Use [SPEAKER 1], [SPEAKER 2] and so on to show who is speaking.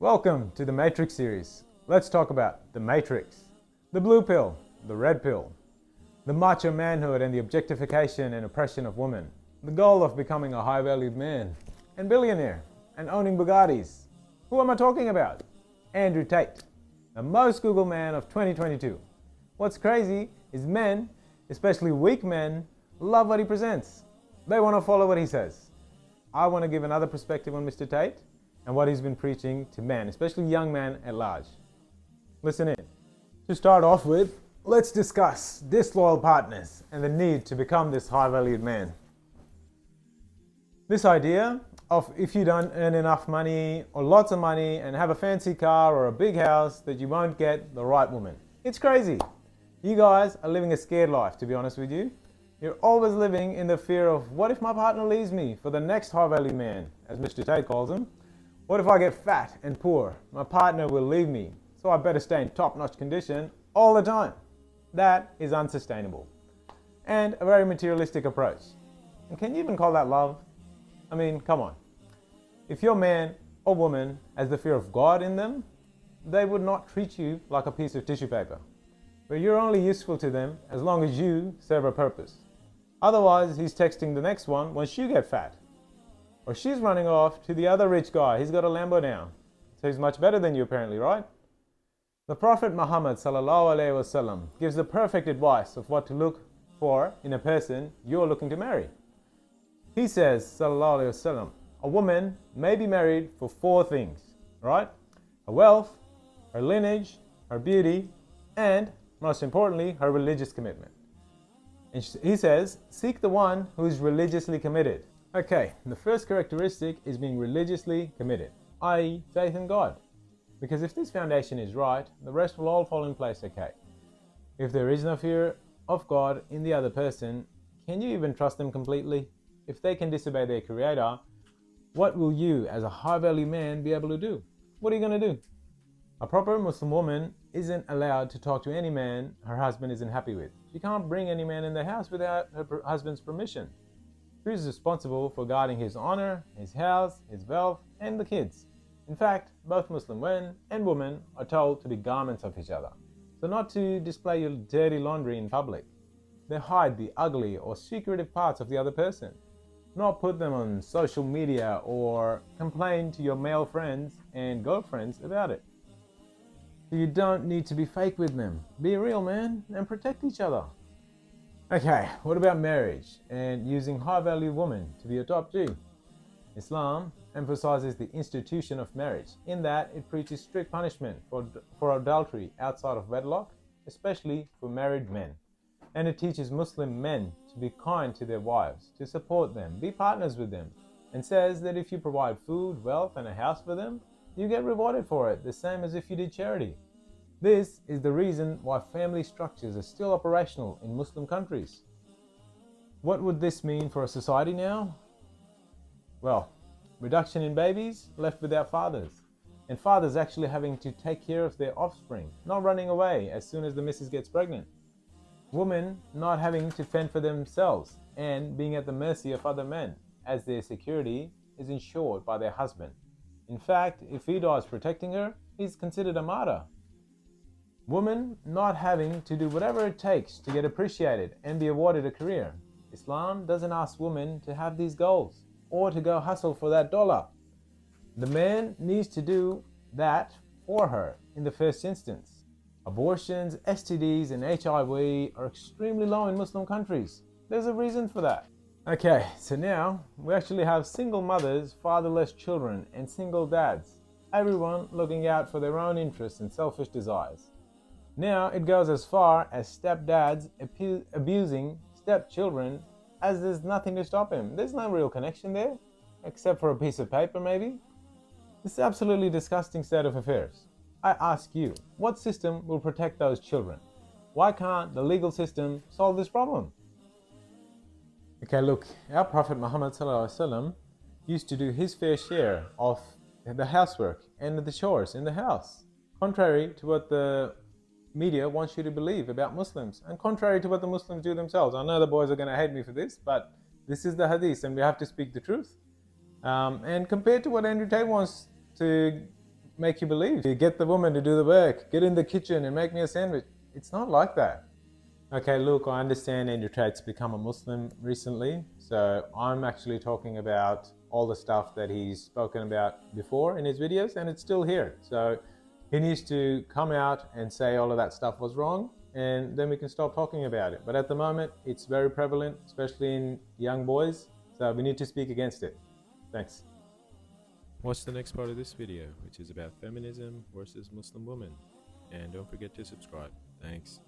[SPEAKER 1] Welcome to the Matrix series. Let's talk about the Matrix, the blue pill, the red pill, the macho manhood and the objectification and oppression of women, the goal of becoming a high-valued man and billionaire and owning Bugattis. Who am I talking about? Andrew Tate, the most Googled man of 2022. What's crazy is men, especially weak men, love what he presents. They want to follow what he says. I want to give another perspective on Mr. Tate and what he's been preaching to men, especially young men at large. Listen in. To start off with, let's discuss disloyal partners and the need to become this high-valued man. This idea of if you don't earn enough money or lots of money and have a fancy car or a big house that you won't get the right woman. It's crazy. You guys are living a scared life, to be honest with you. You're always living in the fear of, what if my partner leaves me for the next high-value man, as Mr. Tate calls him? What if I get fat and poor? My partner will leave me, so I better stay in top-notch condition all the time. That is unsustainable and a very materialistic approach. And can you even call that love? I mean, come on. If your man or woman has the fear of God in them, they would not treat you like a piece of tissue paper. But you're only useful to them as long as you serve a purpose. Otherwise, he's texting the next one once you get fat. Or she's running off to the other rich guy. He's got a Lambo now. So he's much better than you apparently, right? The Prophet Muhammad ﷺ gives the perfect advice of what to look for in a person you're looking to marry. He says, ﷺ, a woman may be married for 4 things, right? Her wealth, her lineage, her beauty, and most importantly, her religious commitment. And he says, seek the one who is religiously committed. Okay, the first characteristic is being religiously committed, i.e. faith in God. Because if this foundation is right, the rest will all fall in place okay. If there is no fear of God in the other person, can you even trust them completely? If they can disobey their creator, what will you as a high-value man be able to do? What are you going to do? A proper Muslim woman isn't allowed to talk to any man her husband isn't happy with. She can't bring any man in the house without her husband's permission. She is responsible for guarding his honor, his house, his wealth, and the kids. In fact, both Muslim men and women are told to be garments of each other, so not to display your dirty laundry in public. They hide the ugly or secretive parts of the other person, not put them on social media or complain to your male friends and girlfriends about it. You don't need to be fake with them. Be real, man, and protect each other. Okay, what about marriage and using high-value women to be your top G? Islam emphasizes the institution of marriage in that it preaches strict punishment for adultery outside of wedlock, especially for married men. And it teaches Muslim men to be kind to their wives, to support them, be partners with them, and says that if you provide food, wealth, and a house for them, you get rewarded for it, the same as if you did charity. This is the reason why family structures are still operational in Muslim countries. What would this mean for a society now? Well, reduction in babies left without fathers, and fathers actually having to take care of their offspring, not running away as soon as the missus gets pregnant. Women not having to fend for themselves and being at the mercy of other men, as their security is ensured by their husband. In fact, if he dies protecting her, he's considered a martyr. Women not having to do whatever it takes to get appreciated and be awarded a career. Islam doesn't ask women to have these goals or to go hustle for that dollar. The man needs to do that for her in the first instance. Abortions, STDs, and HIV are extremely low in Muslim countries. There's a reason for that. Okay, so now we actually have single mothers, fatherless children, and single dads. Everyone looking out for their own interests and selfish desires. Now it goes as far as stepdads abusing stepchildren, as there's nothing to stop him. There's no real connection there, except for a piece of paper maybe. This is absolutely disgusting state of affairs. I ask you, what system will protect those children? Why can't the legal system solve this problem? Okay, look, our Prophet Muhammad ﷺ used to do his fair share of the housework and the chores in the house, contrary to what the media wants you to believe about Muslims, and contrary to what the Muslims do themselves. I know the boys are going to hate me for this, but this is the hadith and we have to speak the truth. And compared to what Andrew Tate wants to make you believe. You get the woman to do the work, get in the kitchen and make me a sandwich. It's not like that. Okay, look, I understand Andrew Tate's become a Muslim recently, so I'm actually talking about all the stuff that he's spoken about before in his videos, and it's still here. So he needs to come out and say all of that stuff was wrong, and then we can stop talking about it. But at the moment, it's very prevalent, especially in young boys, so we need to speak against it. Thanks.
[SPEAKER 2] Watch the next part of this video, which is about feminism versus Muslim women. And don't forget to subscribe. Thanks.